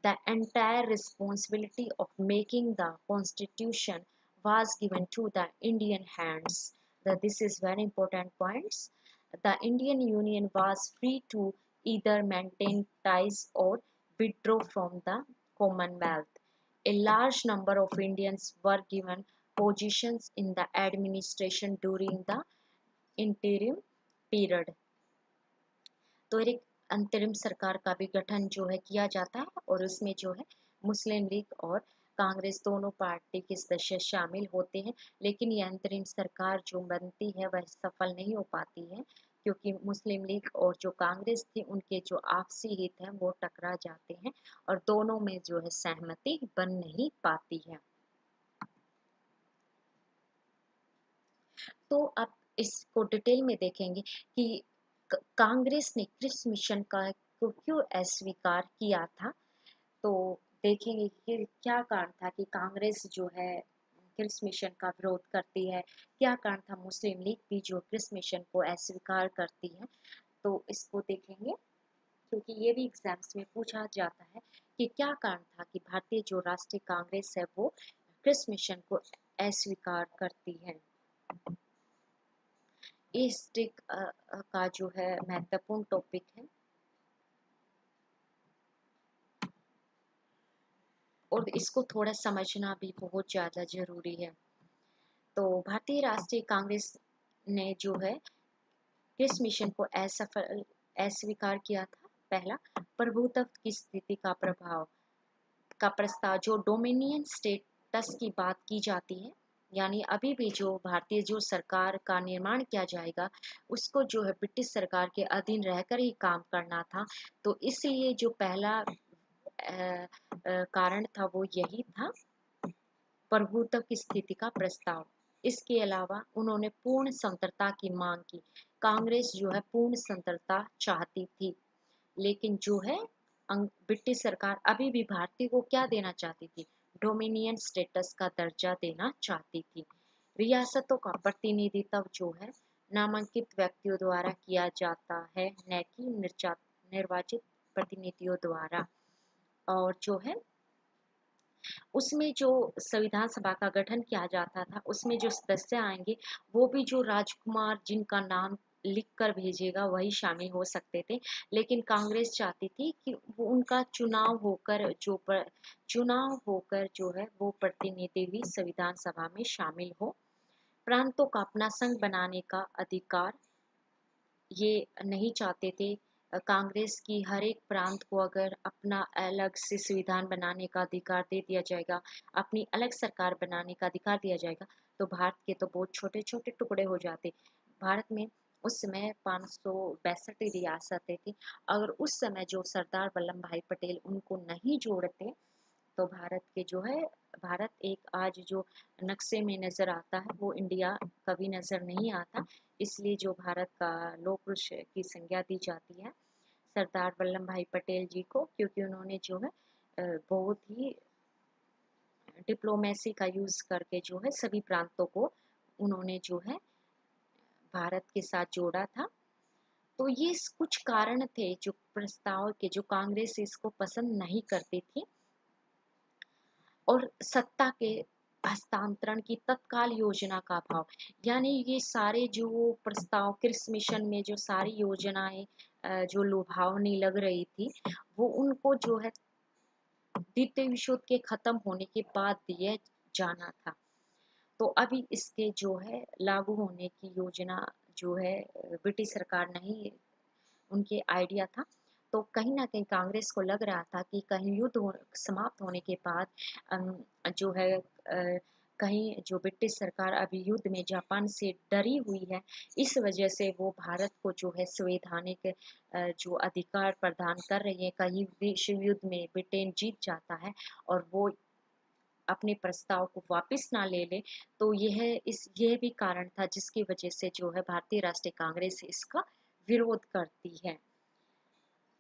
the entire responsibility of making the constitution was given to the Indian hands. This is very important points. The Indian Union was free to either maintain ties or withdraw from the Commonwealth. A large number of Indians were given positions in the administration during the interim period. तो एक अंतरिम सरकार का भी गठन जो है किया जाता है और उसमें जो है मुस्लिम लीग और कांग्रेस दोनों पार्टी के सदस्य शामिल होते हैं, लेकिन ये अंतरिम सरकार जो बनती है वह सफल नहीं हो पाती है क्योंकि मुस्लिम लीग और जो कांग्रेस थी उनके जो आपसी हित हैं वो टकरा जाते हैं और दोनों में जो है सहमति बन नहीं पाती है। तो अब इसको डिटेल में देखेंगे कि कांग्रेस ने क्रिप्स मिशन का को क्यों अस्वीकार किया था। तो देखेंगे कि क्या कारण था कि कांग्रेस जो है क्रिप्स मिशन का विरोध करती है, क्या कारण था मुस्लिम लीग भी जो क्रिप्स मिशन को अस्वीकार करती है। तो इसको देखेंगे क्योंकि ये भी एग्जाम्स में पूछा जाता है कि क्या कारण था कि भारतीय जो राष्ट्रीय कांग्रेस है वो क्रिप्स मिशन को अस्वीकार करती है। इस ट्रिक का जो है महत्वपूर्ण टॉपिक है और इसको थोड़ा समझना भी बहुत ज़्यादा जरूरी है। तो भारतीय राष्ट्रीय कांग्रेस ने जो है किस मिशन को असफल अस्वीकार किया था। पहला, प्रभुत्व की स्थिति का प्रभाव का प्रस्ताव, जो डोमिनियन स्टेटस की बात की जाती है, यानी अभी भी जो भारतीय जो सरकार का निर्माण किया जाएगा उसको जो है ब्रिटिश सरकार के अधीन रहकर ही काम करना था। तो इसलिए जो पहला कारण था वो यही था, प्रभुत्व की स्थिति का प्रस्ताव। इसके अलावा उन्होंने पूर्ण स्वतंत्रता की मांग की। कांग्रेस जो है पूर्ण स्वतंत्रता चाहती थी, लेकिन जो है ब्रिटिश सरकार अभी भी भारतीय को क्या देना चाहती थी, डोमिनियन स्टेटस का दर्जा देना चाहती थी। रियासतों का प्रतिनिधित्व जो है नामांकित व्यक्तियों द्वारा किया जाता है, न कि निर्वाचित प्रतिनिधियों द्वारा। और जो है उसमें जो संविधान सभा का गठन किया जाता था उसमें जो सदस्य आएंगे वो भी जो राजकुमार जिनका नाम लिख कर भेजेगा वही शामिल हो सकते थे, लेकिन कांग्रेस चाहती थी कि वो उनका चुनाव होकर जो है वो प्रतिनिधि भी संविधान सभा में शामिल हो। प्रांतों का अपना संघ बनाने का अधिकार ये नहीं चाहते थे। कांग्रेस की हर एक प्रांत को अगर अपना अलग से संविधान बनाने का अधिकार दे दिया जाएगा, अपनी अलग सरकार बनाने का अधिकार दिया जाएगा, तो भारत के तो बहुत छोटे छोटे टुकड़े हो जाते। भारत में उस समय 562 रियासतें थी। अगर उस समय जो सरदार वल्लभ भाई पटेल उनको नहीं जोड़ते तो भारत के जो है भारत एक आज जो नक्शे में नजर आता है वो इंडिया कभी नजर नहीं आता। इसलिए जो भारत का लौह पुरुष की संज्ञा दी जाती है सरदार वल्लभ भाई पटेल जी को, क्योंकि उन्होंने जो है बहुत ही डिप्लोमेसी का यूज करके जो है सभी प्रांतों को उन्होंने जो है भारत के साथ जोड़ा था। तो ये कुछ कारण थे जो प्रस्ताव के जो कांग्रेस इसको पसंद नहीं करती थी। और सत्ता के हस्तांतरण की तत्काल योजना का अभाव, यानी ये सारे जो प्रस्ताव कृषि मिशन में जो सारी योजनाएं जो लुभावनी लग रही थी वो उनको जो है द्वितीय विश्व युद्ध के खत्म होने के बाद दिया जाना था। तो अभी इसके जो है लागू होने की योजना जो है ब्रिटिश सरकार नहीं उनके आइडिया था। तो कहीं ना कहीं कांग्रेस को लग रहा था कि कहीं समाप्त होने के बाद जो है कहीं जो ब्रिटिश सरकार अभी युद्ध में जापान से डरी हुई है, इस वजह से वो भारत को जो है संवैधानिक जो अधिकार प्रदान कर रही है। कहीं विश्व युद्ध में ब्रिटेन जीत जाता है और वो अपने प्रस्ताव को वापस ना ले ले, तो यह भी कारण था जिसकी वजह से जो है भारतीय राष्ट्रीय कांग्रेस इसका विरोध करती है।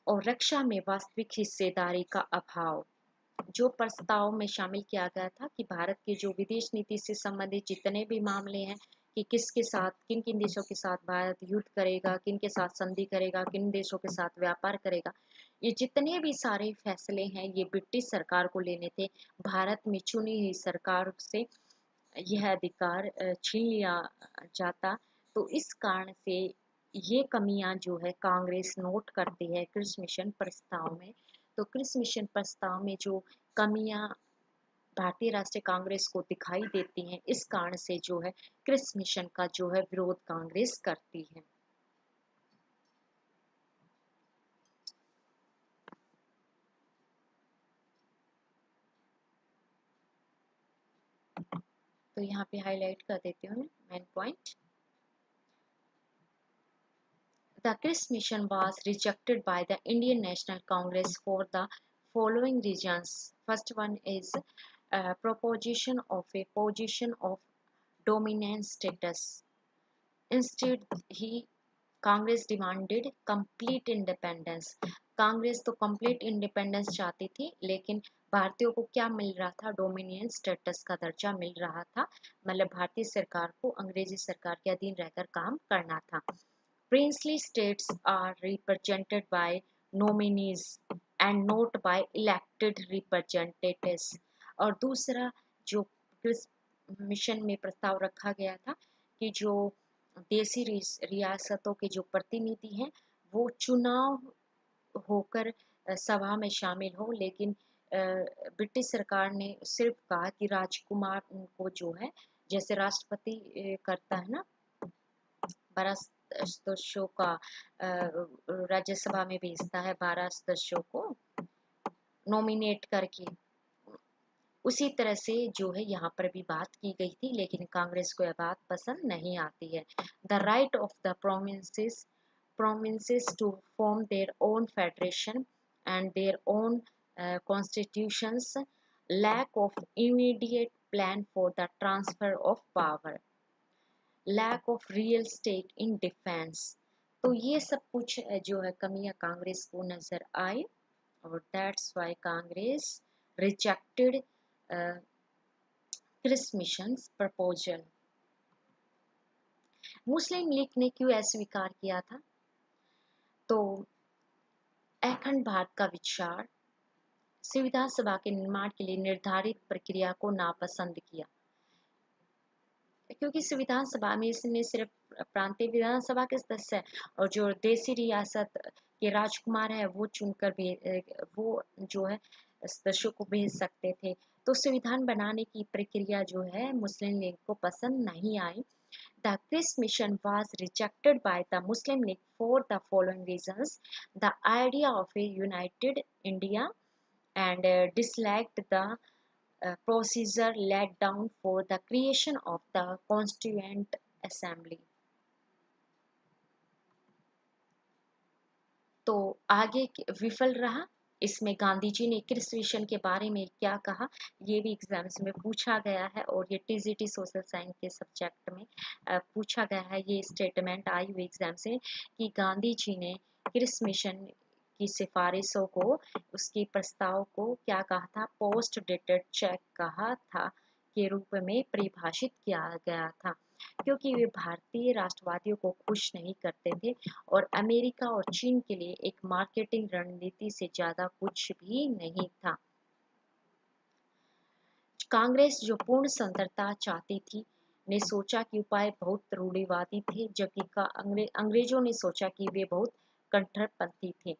और रक्षा में वास्तविक हिस्सेदारी का अभाव, जो प्रस्ताव में शामिल किया गया था कि भारत की जो विदेश नीति से संबंधित जितने भी मामले हैं कि किसके साथ किन किन देशों के साथ भारत युद्ध करेगा, किन के साथ संधि करेगा, किन देशों के साथ व्यापार करेगा, ये जितने भी सारे फैसले हैं ये ब्रिटिश सरकार को लेने थे। भारत में चुनी हुई सरकार से यह अधिकार छीन लिया जाता। तो इस कारण से ये कमियां जो है कांग्रेस नोट करती है कृषि मिशन प्रस्ताव में। तो कृषि मिशन प्रस्ताव में जो कमियां भारतीय राष्ट्रीय कांग्रेस को दिखाई देती हैं। इस कारण से जो है क्रिस मिशन का जो है विरोध कांग्रेस करती है। तो यहाँ पे हाईलाइट कर देती हूँ main point. The Chris mission was rejected by the Indian National Congress for the following reasons. First one is proposition of a position of dominant status. Instead, he Congress demanded complete independence. Congress तो complete independence चाहती थी, लेकिन भारतीयों को क्या मिल रहा था? Dominion status का दर्जा मिल रहा था, मतलब भारतीय सरकार को अंग्रेजी सरकार के अधीन रहकर काम करना था। Princely states are represented by nominees and not by elected representatives। और दूसरा जो क्रिस मिशन में प्रस्ताव रखा गया था कि जो देसी रियासतों के जो प्रतिनिधि हैं वो चुनाव होकर सभा में शामिल हो, लेकिन ब्रिटिश सरकार ने सिर्फ कहा कि राजकुमार उनको जो है, जैसे राष्ट्रपति करता है ना, 12 सदस्यों का राज्यसभा में भेजता है, 12 सदस्यों को नॉमिनेट करके, उसी तरह से जो है यहाँ पर भी बात की गई थी, लेकिन कांग्रेस को यह बात पसंद नहीं आती है। The right of the provinces to form their own federation and their own constitutions, lack of immediate plan for the transfer of power, lack of real state in defence. तो ये सब कुछ जो है कमियां कांग्रेस को नजर आई, और that's why Congress rejected Cripps mission proposal. Muslim League ने क्यों अस्वीकार किया था? तो अखंड भारत का विचार, संविधान सभा के निर्माण के लिए निर्धारित प्रक्रिया को नापसंद किया, क्योंकि संविधान सभा में इसमें सिर्फ प्रांतीय विधानसभा के सदस्य है, और जो देसी रियासत के राजकुमार है वो चुनकर वो जो है सदस्यों को भेज सकते थे। तो संविधान बनाने की प्रक्रिया जो है मुस्लिम लीग को पसंद नहीं आई। The Cripps mission was rejected by the Muslim League for the following reasons: the idea of a united India, and disliked the procedure laid down for the creation of the Constituent Assembly। तो आगे विफल रहा। इसमें गांधी जी ने Cripps mission के बारे में क्या कहा, ये भी एग्जाम्स में पूछा गया है, और ये टीजीटी सोशल साइंस के सब्जेक्ट में पूछा गया है। ये स्टेटमेंट आई हुई एग्जाम से कि गांधी जी ने क्रिस मिशन की सिफारिशों को, उसके प्रस्ताव को क्या कहा था? पोस्ट डेटेड चेक कहा था के रूप में परिभाषित किया गया था, क्योंकि वे भारतीय राष्ट्रवादियों को खुश नहीं करते थे, और अमेरिका और चीन के लिए एक मार्केटिंग रणनीति से ज्यादा कुछ भी नहीं था। कांग्रेस जो पूर्ण स्वतंत्रता चाहती थी ने सोचा कि उपाय बहुत रूढ़िवादी थे, जबकि अंग्रेजों ने सोचा कि वे बहुत कट्टरपंथी थे।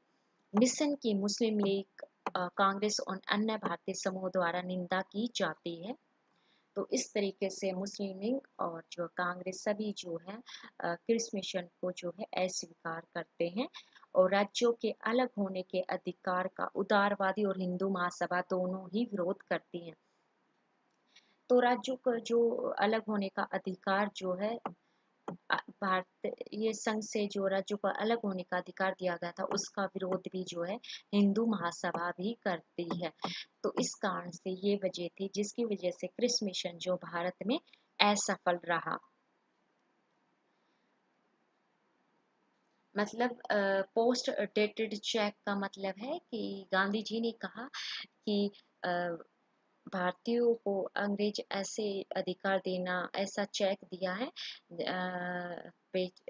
मिशन की मुस्लिम लीग, कांग्रेस और अन्य भारतीय समूह द्वारा निंदा की जाती है। तो इस तरीके से मुस्लिम लीग और जो कांग्रेस सभी जो है क्रिस मिशन को जो है अस्वीकार करते हैं, और राज्यों के अलग होने के अधिकार का उदारवादी और हिंदू महासभा दोनों ही विरोध करती हैं। तो राज्यों का जो अलग होने का अधिकार जो है, भारत ये संघ से जो राज्यों को अलग होने का अधिकार दिया गया था, उसका विरोध भी जो है हिंदू महासभा भी करती है। तो इस कारण से ये वजह थी जिसकी वजह से क्रिस मिशन जो भारत में असफल रहा। मतलब पोस्ट डेटेड चेक का मतलब है कि गांधी जी ने कहा कि भारतीयों को अंग्रेज ऐसे अधिकार देना, ऐसा चेक दिया है,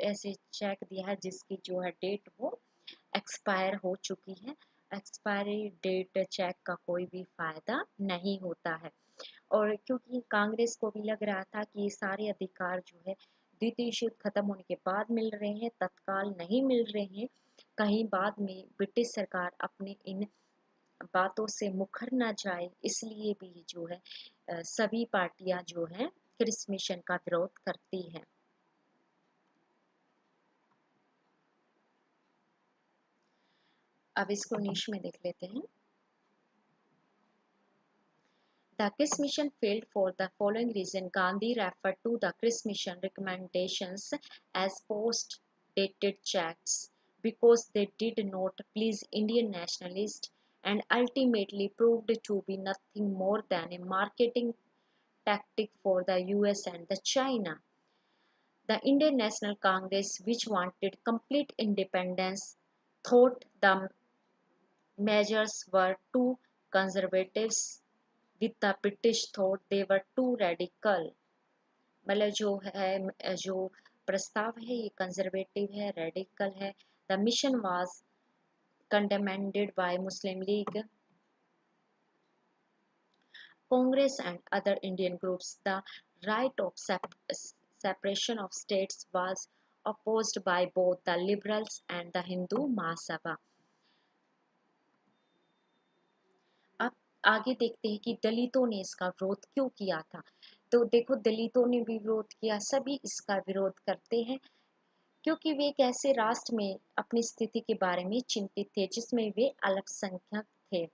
ऐसे चेक दिया है जिसकी जो है डेट वो एक्सपायर हो चुकी है। एक्सपायरी डेट चेक का कोई भी फायदा नहीं होता है, और क्योंकि कांग्रेस को भी लग रहा था कि ये सारे अधिकार जो है द्वितीय विश्व युद्ध खत्म होने के बाद मिल रहे हैं, तत्काल नहीं मिल रहे हैं, कहीं बाद में ब्रिटिश सरकार अपने इन बातों से मुकर ना जाए, इसलिए भी जो है सभी पार्टियां जो हैं क्रिस मिशन का विरोध करती हैं। अब इसको निश में देख लेते हैं। The Chris mission failed for the following reason. Gandhi referred to the Chris mission recommendations as post-dated checks because they did not please Indian nationalists and ultimately proved to be nothing more than a marketing tactic for the US and the China. The Indian National Congress, which wanted complete independence, thought the measures were too conservative with the British thought they were too radical। मतलब जो प्रस्ताव है ये conservative है, radical है। The mission was condemned by Muslim League, Congress and other Indian groups. The right of separation of states was opposed by both the liberals and the Hindu Mahasabha। अब आगे देखते हैं कि दलितों ने इसका विरोध क्यों किया था। तो देखो, दलितों ने भी विरोध किया, सभी इसका विरोध करते हैं क्योंकि वे एक ऐसे राष्ट्र में अपनी स्थिति के बारे में चिंतित थे जिसमें वे अल्पसंख्यक थे।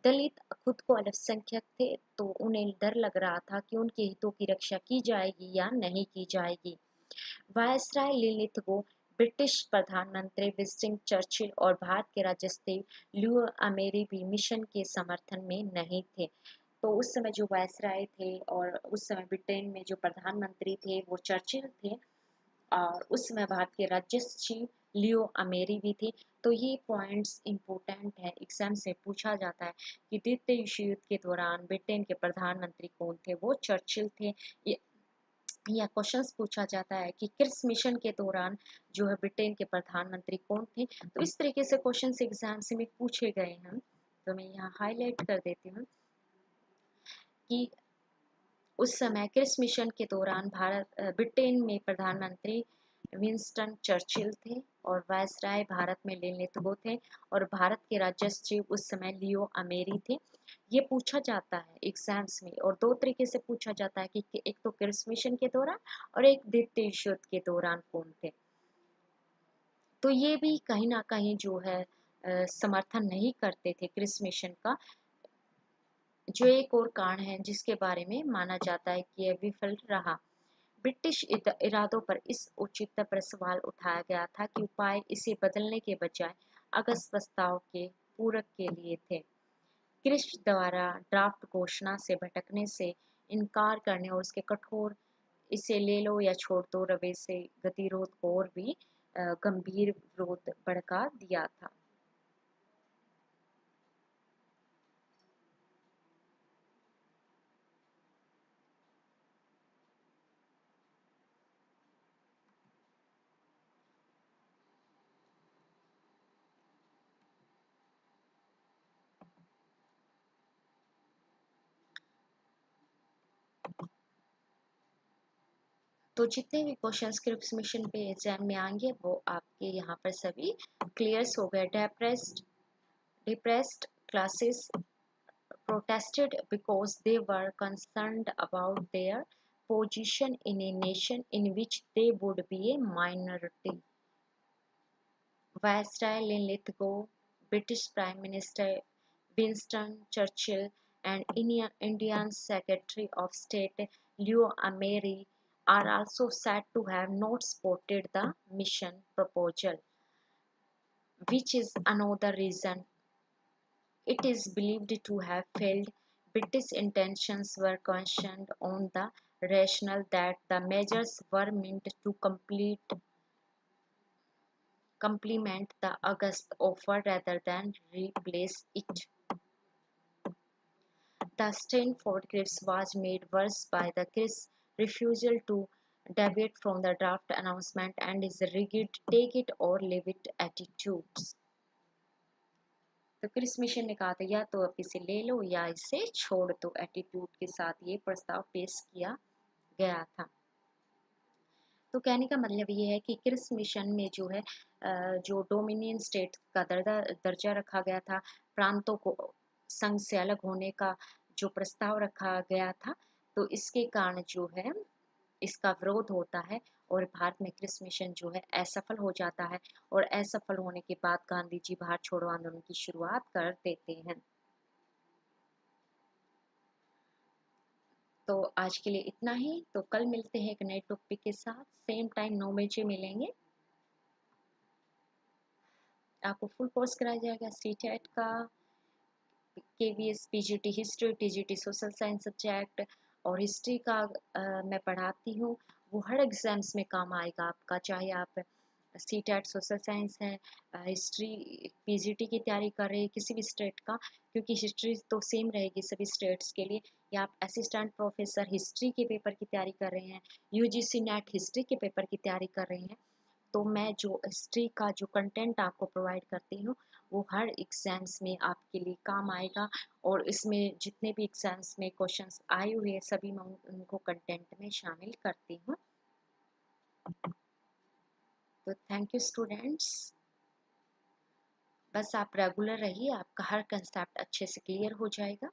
दलित खुद को अल्पसंख्यक थे, तो उन्हें डर लग रहा था कि उनके हितों की रक्षा की जाएगी या नहीं की जाएगी। वायसराय लिलिथगो, ब्रिटिश प्रधानमंत्री विंस्टन चर्चिल और भारत के राजस्थान लियो अमेरी भी मिशन के समर्थन में नहीं थे। तो उस समय जो वायसराय थे और उस समय ब्रिटेन में जो प्रधानमंत्री थे वो चर्चिल थे, और उस समय भारत के राजस्व लियो अमेरी भी थे। तो ये पॉइंट्स इम्पोर्टेंट है, एग्जाम से पूछा जाता है कि द्वितीय विश्व युद्ध के दौरान ब्रिटेन के प्रधानमंत्री कौन थे, वो चर्चिल थे। या क्वेश्चंस पूछा जाता है कि क्रिस मिशन के दौरान जो है ब्रिटेन के प्रधानमंत्री कौन थे। तो इस तरीके से क्वेश्चंस एग्जाम से में पूछे गए हैं। तो मैं यहाँ हाईलाइट कर देती हूँ कि उस समय क्रिस मिशन के दौरान ब्रिटेन में प्रधानमंत्री विंस्टन चर्चिल थे और वायसराय भारत में लिलिथगो थे और भारत के राजस्व उस समय लियो अमेरी थे। ये पूछा जाता है एग्जाम्स में, और दो तरीके से पूछा जाता है कि एक तो क्रिस मिशन के दौरान और एक द्वितीय विश्व युद्ध के दौरान कौन थे। तो ये भी कहीं ना कहीं जो है समर्थन नहीं करते थे क्रिस मिशन का। जो एक और कारण है जिसके बारे में माना जाता है कि यह विफल रहा। ब्रिटिश इरादों पर इस औचित्य पर सवाल उठाया गया था कि उपाय इसे बदलने के बजाय अगस्त प्रस्ताव के पूरक के लिए थे। क्रिश द्वारा ड्राफ्ट घोषणा से भटकने से इनकार करने और उसके कठोर इसे ले लो या छोड़ दो रवैये से गतिरोध को और भी गंभीर विरोध भड़का दिया था। तो जितने भी क्वेश्चन स्क्रिप्ट मिशन पे एग्जाम में आएंगे वो आपके यहाँ पर सभी क्लियर्स हो गए। Depressed classes protested because they were concerned about their position in a nation in which they would be a minority। Viceroy Linlithgow, British Prime Minister Winston Churchill, and Indian Secretary of State Leo Amery are also said to have not supported the mission proposal, which is another reason it is believed to have failed. British intentions were conditioned on the rationale that the measures were meant to complement the August offer rather than replace it. The Stanford Cliffs was made worse by the Chris' refusal to deviate from the draft announcement and his rigid take it or leave it attitudes। तो Chris mission ने कहा था या तो आप इसे ले लो या इसे छोड़ दो एटीट्यूड के साथ ये प्रस्ताव पेश किया गया था। तो कहने का मतलब ये है कि क्रिस मिशन में जो है जो डोमिनियन स्टेट का दर्जा रखा गया था, प्रांतों को संघ से अलग होने का जो प्रस्ताव रखा गया था, तो इसके कारण जो है इसका विरोध होता है और भारत में क्रिस मिशन जो है असफल हो जाता है। और असफल होने के बाद गांधी जी भारत छोड़ो आंदोलन की शुरुआत कर देते हैं। तो आज के लिए इतना ही। तो कल मिलते हैं एक नए टॉपिक के साथ, सेम टाइम 9 बजे मिलेंगे। आपको फुल कोर्स कराया जाएगा सीटेट का, KVS, PGT history, TGT social science subject, और हिस्ट्री का मैं पढ़ाती हूँ। वो हर एग्जाम्स में काम आएगा आपका, चाहे आप सीटेट सोशल साइंस है, हिस्ट्री पीजीटी की तैयारी कर रहे हैं किसी भी स्टेट का, क्योंकि हिस्ट्री तो सेम रहेगी सभी स्टेट्स के लिए, या आप असिस्टेंट प्रोफेसर हिस्ट्री के पेपर की तैयारी कर रहे हैं, यूजीसी नेट हिस्ट्री के पेपर की तैयारी कर रहे हैं, तो मैं जो हिस्ट्री का जो कंटेंट आपको प्रोवाइड करती हूँ वो हर एग्जाम्स में आपके लिए काम आएगा। और इसमें जितने भी एग्जाम्स में क्वेश्चंस आए हुए हैं सभी मैं उनको कंटेंट में शामिल करती हूँ। तो थैंक यू स्टूडेंट्स, बस आप रेगुलर रहिए, आपका हर कंसेप्ट अच्छे से क्लियर हो जाएगा।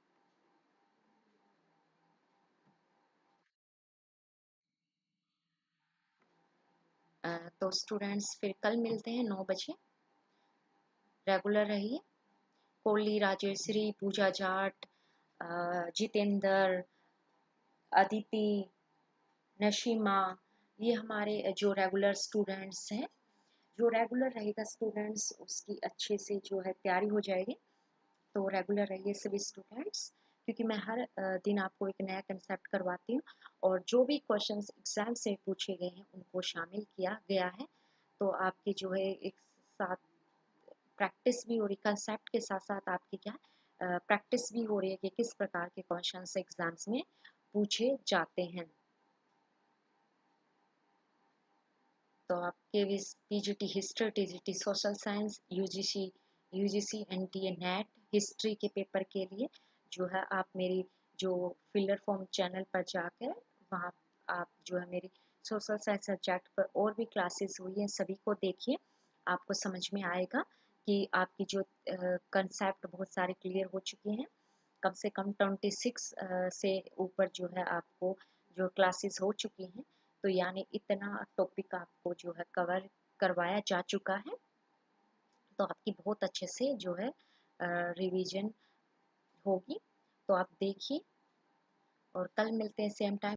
तो स्टूडेंट्स फिर कल मिलते हैं 9 बजे, रेगुलर रहिए। कोहली, राजेश्री, पूजा जाट, जितेंद्र, अदिति, नशीमा, ये हमारे जो रेगुलर स्टूडेंट्स हैं, जो रेगुलर रहेगा स्टूडेंट्स उसकी अच्छे से जो है तैयारी हो जाएगी। तो रेगुलर रहिए सभी स्टूडेंट्स, क्योंकि मैं हर दिन आपको एक नया कंसेप्ट करवाती हूँ, और जो भी क्वेश्चंस एग्जाम से पूछे गए हैं उनको शामिल किया गया है। तो आपकी जो है एक साथ प्रैक्टिस भी हो रही, कंसेप्ट के साथ साथ आपकी क्या प्रैक्टिस भी हो रही है कि किस प्रकार के क्वेश्चंस एग्जाम्स में पूछे जाते हैं। तो आपके PGT history, TGT social science, UGC NTA net history के पेपर के लिए जो है आप मेरी जो फिलर फॉर्म चैनल पर जाकर वहाँ आप जो है मेरी सोशल साइंस सब्जेक्ट पर और भी क्लासेस हुई हैं सभी को देखिए, आपको समझ में आएगा कि आपकी जो कंसेप्ट बहुत सारे क्लियर हो चुके हैं। कम से कम 26 से ऊपर जो है आपको जो क्लासेस हो चुकी हैं, तो यानी इतना टॉपिक आपको जो है कवर करवाया जा चुका है। तो आपकी बहुत अच्छे से जो है रिवीजन होगी। तो आप देखिए, और कल मिलते हैं सेम टाइम।